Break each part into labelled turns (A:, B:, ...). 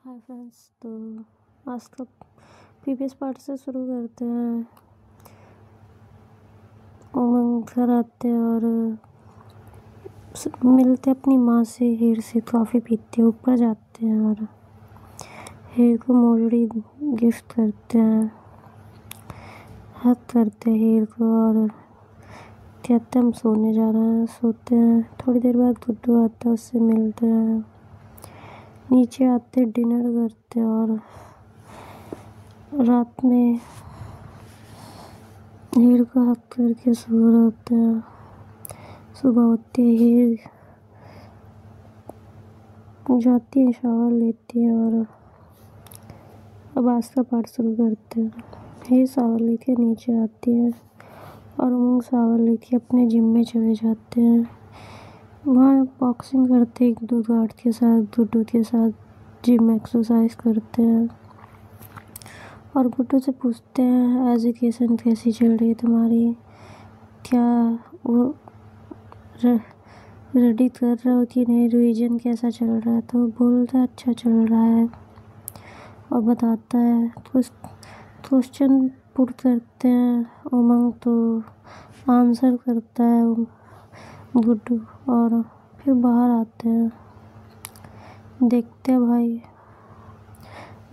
A: Hi friends. तो आज का प्रीवियस पार्ट से शुरू करते हैं। उमंग घर आते हैं और मिलते अपनी माँ से, हीर से कॉफ़ी पीते हैं, ऊपर जाते हैं और हीर को मोजड़ी गिफ्ट करते हैं, हक करते हैं हीर को और कहते हम सोने जा रहे हैं। सोते हैं। थोड़ी देर बाद गुड्डू आता है, उससे मिलते हैं, नीचे आते डिनर करते हैं और रात में हीर को हक करके सो रहे होते हैं। सुबह होती है, हीर जाती है, शावर लेती है और अब आज का पार्ट शुरू करते हैं। हीर शावर लेके नीचे आती है और उमंग शावर लेके अपने जिम में चले जाते हैं। वहाँ बॉक्सिंग करते एक दो गार्ड के साथ, गुड्डू के साथ जिम एक्सरसाइज करते हैं और गुड्डू से पूछते हैं एजुकेशन कैसी चल रही है तुम्हारी, क्या वो रेडी कर रहे हो कि नहीं, रिवीजन कैसा चल रहा है। तो वो बोलता है अच्छा चल रहा है और बताता है। कुछ क्वेश्चन पुट करते हैं उमंग, तो आंसर करता है गुड्डू और फिर बाहर आते हैं। देखते हैं भाई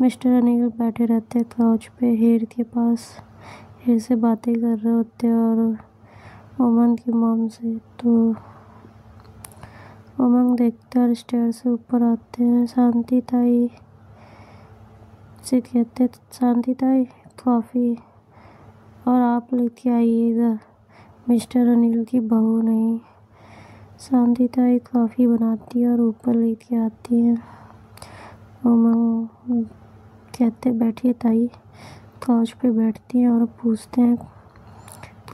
A: मिस्टर अनिल बैठे रहते हैं काउच पे हीर के पास, हीर से बातें कर रहे होते हैं और उमंग की मॉम से। तो उमंग देखते हैं और स्टेयर से ऊपर आते हैं। शांति ताई से कहते शांति ताई कॉफ़ी और आप लेके आइएगा, मिस्टर अनिल की बहू नहीं। शांति ताई कॉफ़ी बनाती है और ऊपर लेके आती है। उमंग कहते बैठिए ताई, काउच पे बैठती हैं और पूछते हैं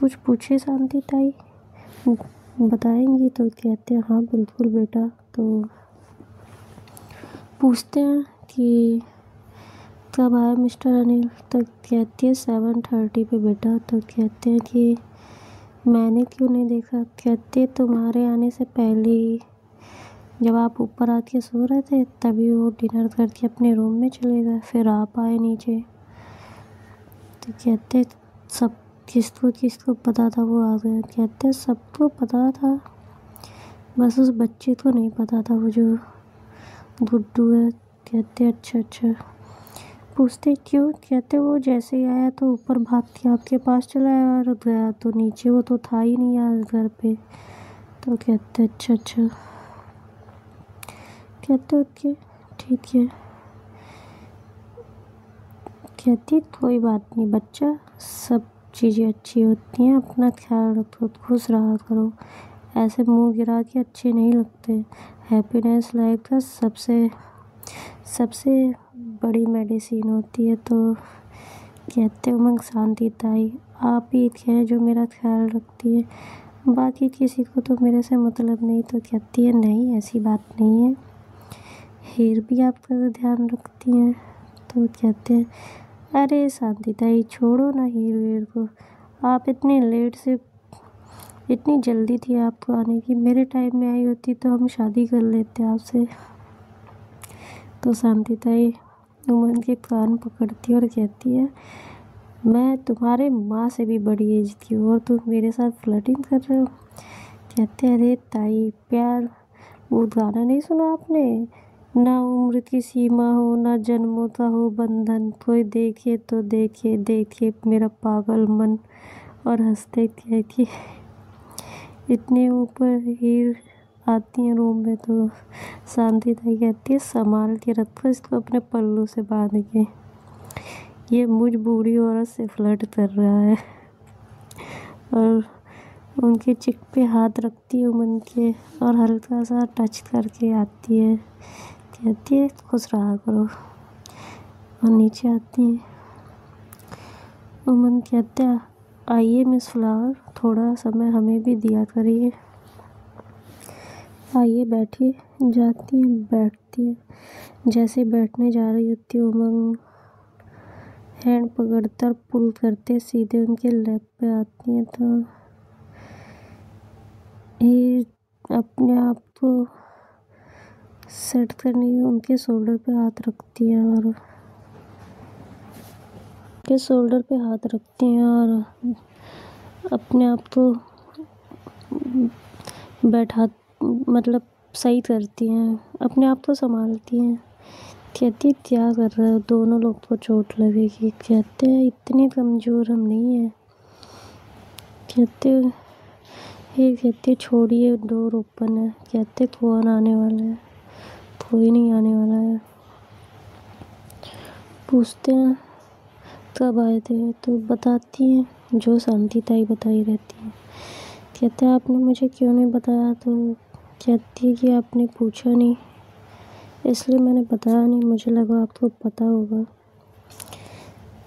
A: कुछ पूछे शांति ताई, बताएंगी। तो कहते हैं हाँ बिल्कुल बेटा। तो पूछते हैं कि कब आया मिस्टर अनिल। तो कहती है 7:30 पे बेटा। तो कहते हैं कि मैंने क्यों नहीं देखा। कहते तुम्हारे आने से पहले ही, जब आप ऊपर आके सो रहे थे तभी वो डिनर करके अपने रूम में चले गए, फिर आप आए नीचे। तो कहते सब किसको पता था वो आ गया। कहते सबको पता था, बस उस बच्चे को नहीं पता था, वो जो गुड्डू है। कहते अच्छा। पूछते क्यों। कहते वो जैसे ही आया तो ऊपर भाग के आपके पास चला आया और गया तो नीचे वो तो था ही नहीं आज घर पे। तो कहते अच्छा। कहते ओके ठीक है। कहती कोई बात नहीं बच्चा, सब चीज़ें अच्छी होती हैं, अपना ख्याल रखो, खुश रहा करो, ऐसे मुंह गिरा के अच्छे नहीं लगते। हैप्पीनेस लाइफ का सबसे बड़ी मेडिसिन होती है। तो कहते उमंग शांति ताई आप ही हैं जो मेरा ख्याल रखती है, बाकी किसी को तो मेरे से मतलब नहीं। तो कहती है नहीं ऐसी बात नहीं है, हीर भी आपका ध्यान रखती हैं। तो कहते हैं अरे शांति ताई छोड़ो ना हीर वीर को, आप इतने लेट से, इतनी जल्दी थी आपको आने की, मेरे टाइम में आई होती तो हम शादी कर लेते आपसे। तो शांति ताई उमंग के कान पकड़ती और कहती है मैं तुम्हारे माँ से भी बड़ी एज की हूँ और तुम मेरे साथ फ्लर्टिंग कर रहे हो। कहते अरे ताई प्यार, वो गाना नहीं सुना आपने, ना उम्र की सीमा हो ना जन्मों का हो बंधन, कोई देखे तो देखे मेरा पागल मन। और हंसते कह के इतने ऊपर हीर आती है रूम में। तो शांति ताई कहती है संभाल के रखो इसको अपने पल्लू से बांध के, ये मुझ बूढ़ी औरत से फ्लर्ट कर रहा है। और उनके चिक पे हाथ रखती है उमंग के और हल्का सा टच करके आती है। कहती है खुश रहा करो और नीचे आती है। उमंग कहते हैं आइए मिस फ्लावर, थोड़ा समय हमें भी दिया करिए, आइए बैठिए। जाती है, बैठती है। जैसे बैठने जा रही होती है उमंग हैंड पकड़ते और पुल करते सीधे उनके लैप पे आती हैं। तो ये अपने आप को सेट करने की उनके शोल्डर पे हाथ रखती है और अपने आप को बैठा मतलब सही करती हैं, अपने आप को संभालती हैं। कहती क्या कर रहे हो, दोनों लोग को चोट लगेगी। कहते हैं इतने कमज़ोर हम नहीं हैं। कहते छोड़िए, डोर ओपन है। कहते कौन आने वाला है, कोई नहीं आने वाला है। पूछते हैं कब आए थे, तो बताती हैं जो शांति ताई बताई रहती है। कहते हैं आपने मुझे क्यों नहीं बताया, तो कहती है कि आपने पूछा नहीं इसलिए मैंने बताया नहीं, मुझे लगा आपको पता होगा।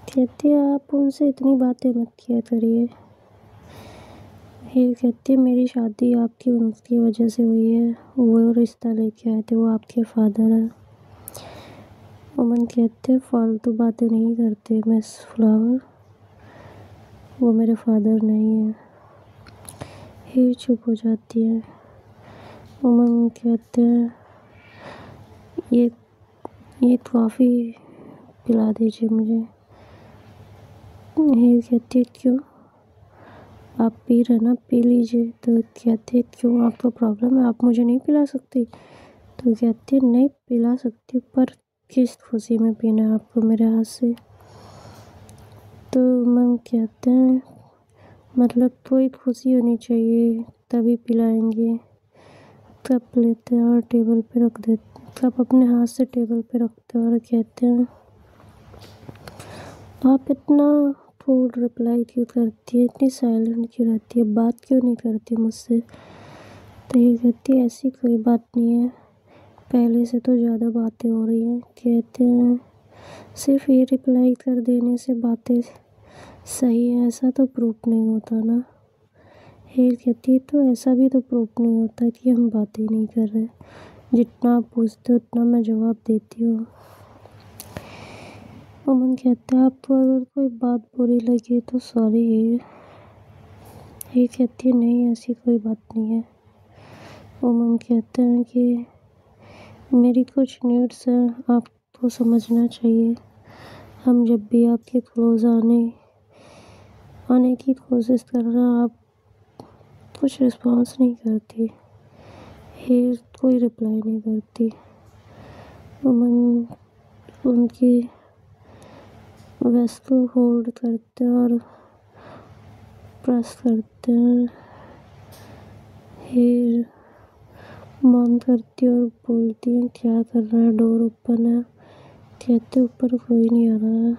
A: कहती है आप उनसे इतनी बातें मत किया करिए। फिर कहती है मेरी शादी आपकी उनकी वजह से हुई है, वो रिश्ता लेके आए थे, वो आपके फादर हैं। अमन कहते फालतू बातें नहीं करते मिस फ्लावर, वो मेरे फादर नहीं है। फिर चुप हो जाती है। अमन कहते हैं ये कॉफ़ी पिला दीजिए मुझे। फिर कहती है क्यों, आप पी रहे ना, पी लीजिए। तो कहते क्यों, आपको प्रॉब्लम है, आप मुझे नहीं पिला सकती। तो कहती नहीं पिला सकती, पर किस खुशी में पीना है आपको मेरे हाथ से। तो मन कहते हैं मतलब कोई खुशी होनी चाहिए तभी पिलाएंगे। कप लेते हैं और टेबल पे रख देते, कप अपने हाथ से टेबल पे रखते हैं और कहते हैं आप इतना फूड रिप्लाई क्यों करती है, इतनी साइलेंट क्यों रहती है, बात क्यों नहीं करती मुझसे। तो ये कहती है ऐसी कोई बात नहीं है, पहले से तो ज़्यादा बातें हो रही हैं। कहते हैं सिर्फ ये रिप्लाई कर देने से बातें सही है ऐसा तो प्रूफ नहीं होता ना। हेर कहती है तो ऐसा भी तो प्रूफ नहीं होता कि हम बातें नहीं कर रहे, जितना आप पूछते हो उतना मैं जवाब देती हूँ। अमन कहता है आपको अगर कोई बात बुरी लगी तो सॉरी हेर। हेर कहती है नहीं ऐसी कोई बात नहीं है। अमन कहते हैं कि मेरी कुछ नीड्स हैं, आपको समझना चाहिए। हम जब भी आपके क्लोज आने की कोशिश कर रहे हैं, आप कुछ रिस्पॉन्स नहीं करती। हेर कोई रिप्लाई नहीं करती। अमन उनकी वेस्ट को होल्ड करते हैं और प्रेस करते हैं। हेर मौन करती है और बोलती है क्या कर रहा है, डोर ओपन है। कहते ऊपर कोई नहीं आ रहा है।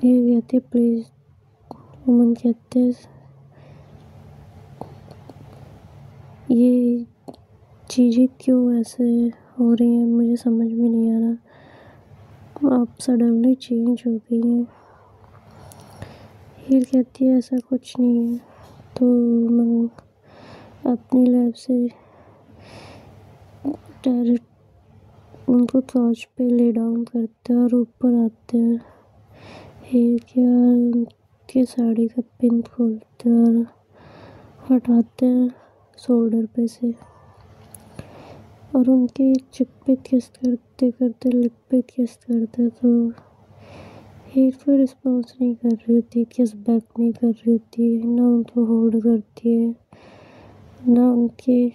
A: ये कहते प्लीज़। अमन कहते ये चीज़ें क्यों ऐसे हो रही हैं मुझे समझ में नहीं आ रहा, आप सडनली चेंज हो गई हैं। हीर कहती है ऐसा कुछ नहीं है। तो मैं अपनी लैब से डायरेक्ट उनको काउच पे ले डाउन करते हैं और ऊपर आते हैं। हीर क्या उनके साड़ी का पिन खोलते हैं और हटाते हैं शोल्डर पे से, और उनके चिक पे किस करते करते लिप पे किस करते। तो हीर कोई रिस्पॉन्स नहीं कर रही होती, किस बैक नहीं कर रही होती, ना उनको होल्ड करती है ना उनके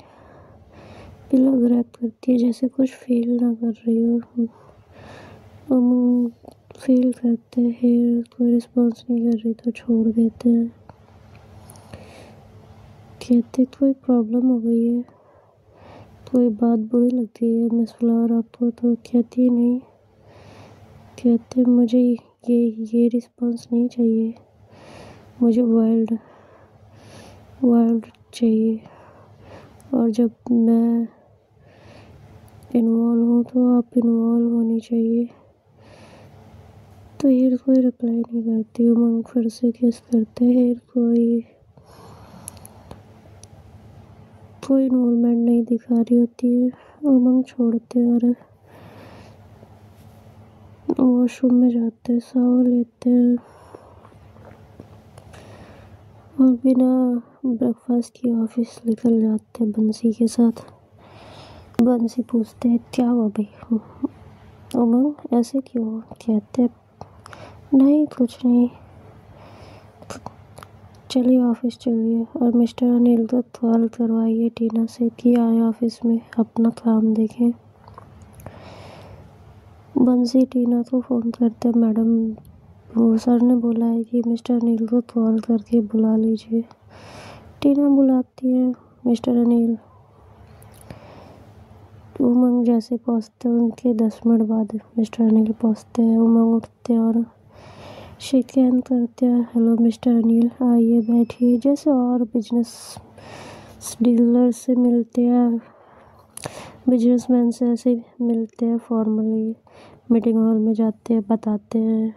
A: पिलो ग्रैब करती है, जैसे कुछ फील ना कर रही हो। हम फील करते हैं हीर कोई रिस्पॉन्स नहीं कर रही तो छोड़ देते हैं। कहते कोई प्रॉब्लम हो गई है, कोई बात बुरी लगती है मिस फ्लावर आपको, तो कहती नहीं। कहते मुझे ये रिस्पॉन्स नहीं चाहिए, मुझे वाइल्ड चाहिए, और जब मैं इन्वॉल्व हूँ तो आप इन्वॉल्व होनी चाहिए। तो हीर कोई रिप्लाई नहीं करती। उमंग फिर से किस करते हैं। हीर कोई इन्वॉल्वमेंट नहीं दिखा रही होती है। उमंग छोड़ते और वॉशरूम में जाते हैं, शावर लेते हैं और बिना ब्रेकफास्ट के ऑफिस निकल जाते हैं बंसी के साथ। बंसी पूछते हैं क्या हुआ भाई। उमंग ऐसे क्यों? कहते नहीं कुछ नहीं, चलिए ऑफिस चलिए। और मिस्टर अनिल को कॉल करवाइए टीना से कि आए ऑफिस में अपना काम देखें। बंसी टीना को फ़ोन करते, मैडम वो सर ने बोला है कि मिस्टर अनिल को कॉल करके बुला लीजिए। टीना बुलाती है मिस्टर अनिल। उमंग जैसे पहुंचते हैं उनके 10 मिनट बाद मिस्टर अनिल पहुंचते हैं। उमंग उठते हैं और शिकायत करते हैं, हेलो मिस्टर अनिल आइए बैठिए। जैसे और बिजनेस डीलर से मिलते हैं, बिजनेसमैन से ऐसे मिलते हैं फॉर्मली। मीटिंग हॉल में जाते हैं, बताते हैं,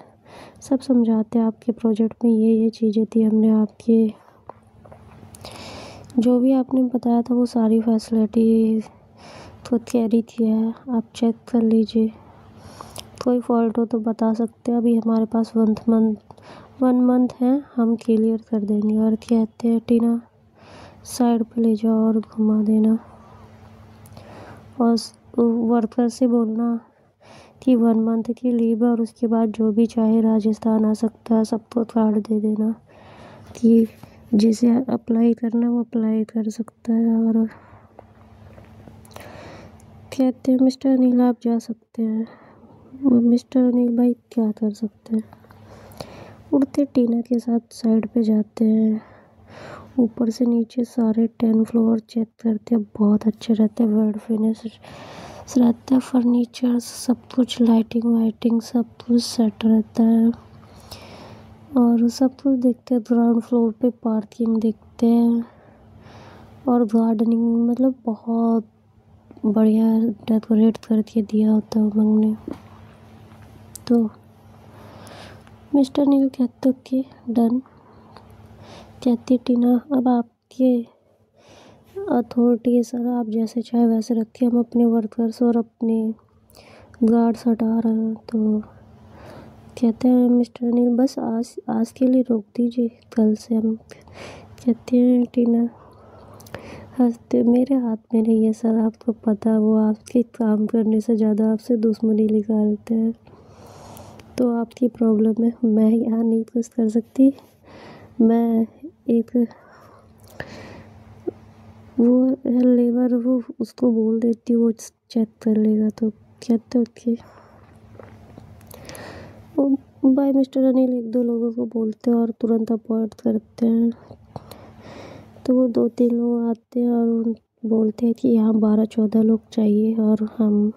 A: सब समझाते हैं आपके प्रोजेक्ट में ये चीज़ें थी, हमने आपके जो भी आपने बताया था वो सारी फैसिलिटी खुद कैरी किया है, आप चेक कर लीजिए। कोई फॉल्ट हो तो बता सकते हैं, अभी हमारे पास 1 मंथ है, हम क्लियर कर देंगे। और कहते हैं टीना साइड पे ले जाओ और घुमा देना, और वर्कर से बोलना कि 1 मंथ की लीव है और उसके बाद जो भी चाहे राजस्थान आ सकता है, सबको कार्ड दे देना कि जिसे अप्लाई करना वो अप्लाई कर सकता है। और कहते हैं मिस्टर अनिल आप जा सकते हैं। मिस्टर अनिल भाई क्या कर सकते हैं, उड़ते टीना के साथ साइड पे जाते हैं, ऊपर से नीचे सारे 10 फ्लोर चेक करते हैं, बहुत अच्छे रहते हैं, वर्ल्ड फिनिश रहता है, फर्नीचर सब कुछ, लाइटिंग वाइटिंग सब कुछ सेट रहता है। और सब कुछ देखते हैं, ग्राउंड फ्लोर पे पार्किंग देखते हैं और गार्डनिंग, मतलब बहुत बढ़िया डेकोरेट करके दिया होता है उमंग ने। तो मिस्टर नील कहते कि डन। कहती टीना अब आपके अथॉरिटी है सर, आप जैसे चाहे वैसे रखिए, हम अपने वर्कर्स और अपने गार्ड्स हटा रहे हैं। तो कहते हैं मिस्टर अनिल बस आज के लिए रोक दीजिए, कल से हम। कहते हैं टीना हंसते, मेरे हाथ में नहीं है सर, आपको पता वो आपके काम करने से ज़्यादा आपसे दुश्मनी निकालते हैं, तो आपकी प्रॉब्लम है, मैं यहाँ नहीं कुछ कर सकती। मैं एक वो लेबर वो उसको बोल देती हूँ, वो चेक कर लेगा। तो कहते ओके बाय। मिस्टर अनिल 1-2 लोगों को बोलते हैं और तुरंत अपॉइंट करते हैं। तो वो 2-3 लोग आते हैं और बोलते हैं कि यहाँ 12-14 लोग चाहिए, और हम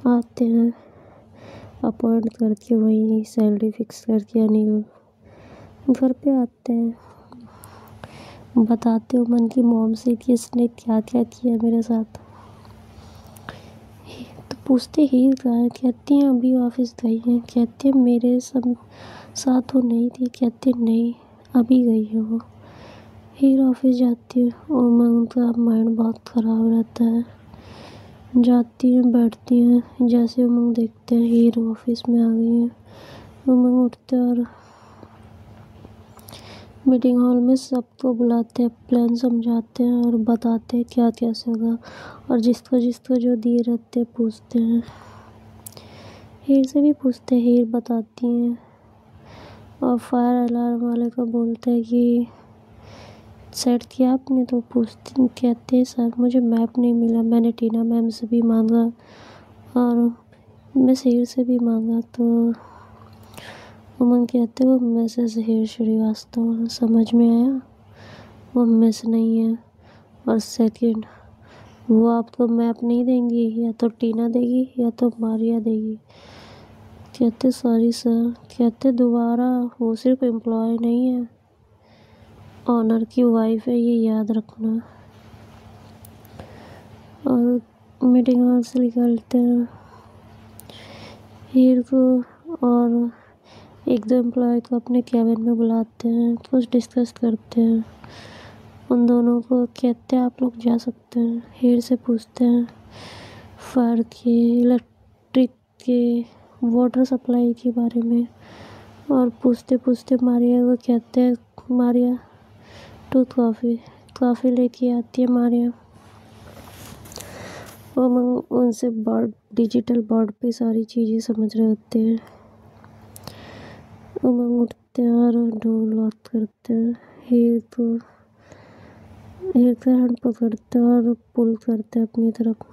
A: आते हैं अपॉइंट करके, वहीं सैलरी फिक्स करके अनिल घर पे आते हैं, बताते हो मन की मॉम से कि इसने क्या क्या किया मेरे साथ। तो पूछते ही कहाँ? कहती हैं अभी ऑफिस गई हैं। कहते हैं मेरे सब साथ वो नहीं थी। कहते नहीं अभी गई है वो। हीर ऑफिस जाती है, उमंग का माइंड बहुत ख़राब रहता है। जाती हैं, बैठती हैं, जैसे उमंग देखते हैं हीर ऑफिस में आ गई है, उमंग उठते और मीटिंग हॉल में सबको बुलाते हैं, प्लान समझाते हैं और बताते हैं क्या कैसे होगा, और जिसको जो दिए रहते हैं पूछते हैं। हीर से भी पूछते हैं, हीर बताती हैं। और फायर अलार्म वाले को बोलते हैं कि सेट किया आपने? तो पूछते कहते हैं सर मुझे मैप नहीं मिला, मैंने टीना मैम से भी मांगा और मिस हीर से भी मांगा। तो उमंग कहते वो मिसेस हीर श्रीवास्तव, समझ में आया, वो मिस नहीं है। और सेकंड वो आपको मैप नहीं देंगी, या तो टीना देगी या तो मारिया देगी। कहते सॉरी सर। कहते दोबारा, वो सिर्फ एम्प्लॉय नहीं है, ऑनर की वाइफ है, ये याद रखना। और मीटिंग हॉल से निकलते हैं, हीर को और 1-2 एम्प्लॉय को अपने कैबिन में बुलाते हैं, कुछ डिस्कस करते हैं। उन दोनों को कहते हैं आप लोग जा सकते हैं। हीर से पूछते हैं फायर के, इलेक्ट्रिक के, वाटर सप्लाई के बारे में। और पूछते पूछते मारिया को कहते हैं मारिया 2 कॉफ़ी लेके आती है मारिया। उमंग उनसे डिजिटल बोर्ड पे सारी चीज़ें समझ रहे होते हैं। उमंग उठते हैं और ढोल बात करते हैं। हीर का हैंड पकड़ते हैं और पुल करते हैं अपनी तरफ,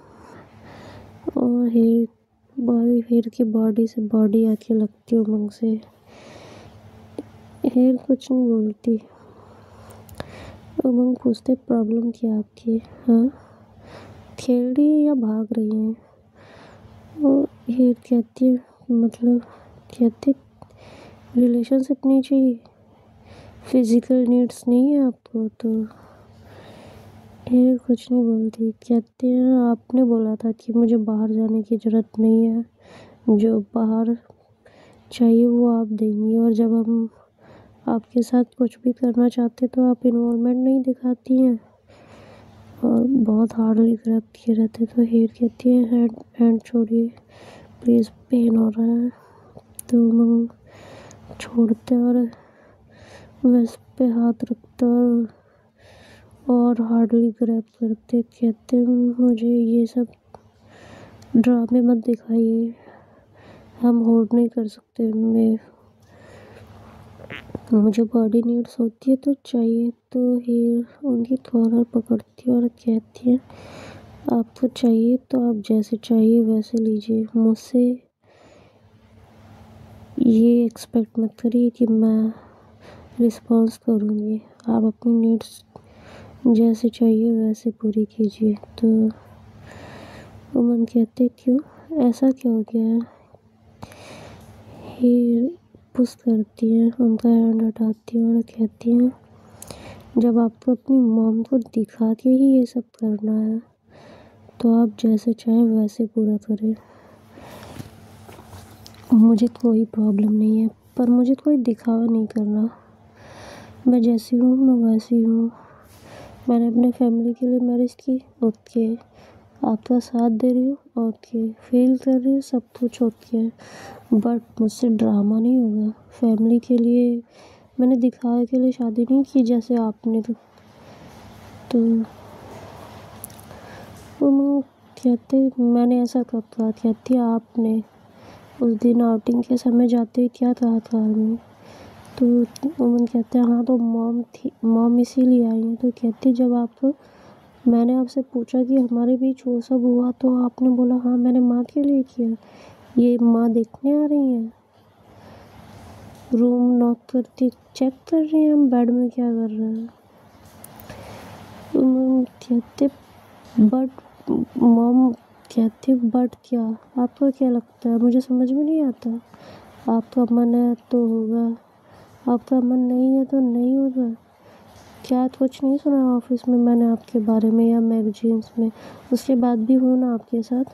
A: और हीर की बॉडी से बॉडी आके लगती है उमंग से। हीर कुछ नहीं बोलती। उमंग पूछते प्रॉब्लम क्या आपकी? हाँ, खेल रही है या भाग रही है? वो हीर कहती है मतलब कहती रिलेशनशिप नहीं चाहिए, फिजिकल नीड्स नहीं है आपको? तो हीर कुछ नहीं बोलती। कहते हैं आपने बोला था कि मुझे बाहर जाने की ज़रूरत नहीं है, जो बाहर चाहिए वो आप देंगी, और जब हम आपके साथ कुछ भी करना चाहते तो आप इन्वॉल्वमेंट नहीं दिखाती हैं और बहुत हार्डली ग्रैब किए रहते। तो हीर कहती है हैंड छोड़िए प्लीज़, पेन हो रहा है। तो उमंग छोड़ते और वेस्ट पे हाथ रखते और हार्डली ग्रैब करते। कहते मुझे ये सब ड्रामे मत दिखाइए, हम होल्ड नहीं कर सकते। मुझे बॉडी नीड्स होती है तो चाहिए। तो हीर उनकी कॉलर पकड़ती है और कहती है आपको चाहिए तो आप जैसे चाहिए वैसे लीजिए, मुझसे ये एक्सपेक्ट मत करिए कि मैं रिस्पॉन्स करूँगी। आप अपनी नीड्स जैसे चाहिए वैसे पूरी कीजिए। तो उमंग कहते क्यों, ऐसा क्या हो गया है? हीर पुश करती है, उनका हैंड हटाती है और कहती है जब आपको अपनी मॉम को दिखा के ही ये सब करना है तो आप जैसे चाहें वैसे पूरा करें। मुझे कोई प्रॉब्लम नहीं है, पर मुझे कोई दिखावा नहीं करना। मैं जैसी हूँ मैं वैसी हूँ। मैंने अपने फैमिली के लिए मैरिज की, ओके। आपका साथ दे रही हूँ, ओके। फील कर रही हूँ, सब कुछ ओके, बट मुझसे ड्रामा नहीं होगा। फैमिली के लिए मैंने दिखावे के लिए शादी नहीं की जैसे आपने। तो वो कहते मैंने ऐसा कब कहा? कहती आपने उस दिन आउटिंग के समय जाते ही क्या कहा कार में? तो उमन कहते हैं हाँ तो मॉम थी, मॉम इसीलिए आई हैं। तो कहती जब आप मैंने आपसे पूछा कि हमारे बीच वो सब हुआ तो आपने बोला हाँ मैंने माँ के लिए किया। ये माँ देखने आ रही हैं, रूम नॉक करती चेक कर रही हैं हम बेड में क्या कर रहे हैं। उमन कहते बट मॉम कहती बट क्या, आपको क्या लगता है? मुझे समझ में नहीं आता। आपका मन है तो होगा, आपका मन नहीं है तो नहीं होगा। क्या कुछ नहीं सुना ऑफिस में मैंने आपके बारे में या मैगजीन्स में? उसके बाद भी हूँ ना आपके साथ।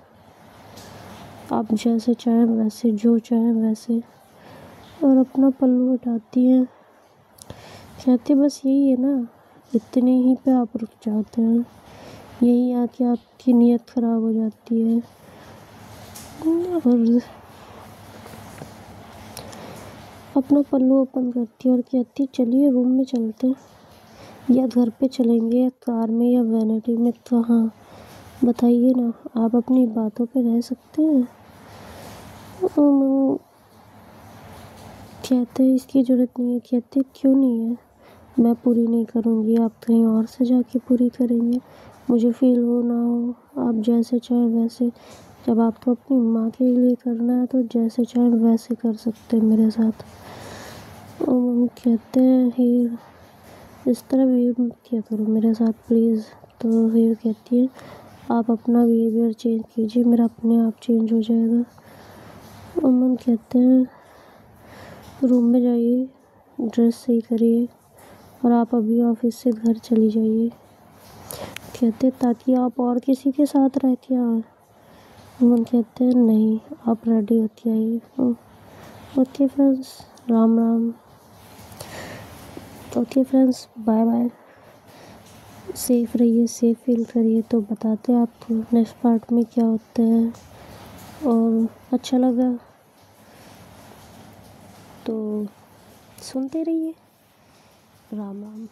A: आप जैसे चाहें वैसे, जो चाहें वैसे। और अपना पल्लू हटाती है। कहती बस यही है ना, इतने ही पे आप रुक जाते हैं, यही आके आपकी नीयत खराब हो जाती है। और अपना पल्लू ओपन करती है और कहती चलिए रूम में चलते हैं, या घर पे चलेंगे या कार में या वैनिटी में। तो हाँ बताइए ना, आप अपनी बातों पे रह सकते हैं। कहते हैं इसकी ज़रूरत नहीं है। कहते क्यों नहीं है? मैं पूरी नहीं करूँगी, आप कहीं और से जाके पूरी करेंगे। मुझे फील हो ना हो, आप जैसे चाहें वैसे। जब आपको अपनी माँ के लिए करना है तो जैसे चाहें वैसे कर सकते हैं मेरे साथ। कहते हैं हीर इस तरह बिहेव मत किया करो मेरे साथ प्लीज़। तो हीर कहती है आप अपना बिहेवियर चेंज कीजिए, मेरा अपने आप चेंज हो जाएगा। उमन कहते हैं रूम में जाइए, ड्रेस सही करिए और आप अभी ऑफिस से घर चली जाइए। कहते ताकि आप और किसी के साथ रह के आए? उमन कहते हैं नहीं, आप रेडी होती आइए। Okay friends, Ram Ram. Okay friends, bye bye. Safe रहिए, सेफ फील करिए। तो बताते हैं आपको नेक्स्ट पार्ट में क्या होता है। और अच्छा लगा तो सुनते रहिए। राम राम।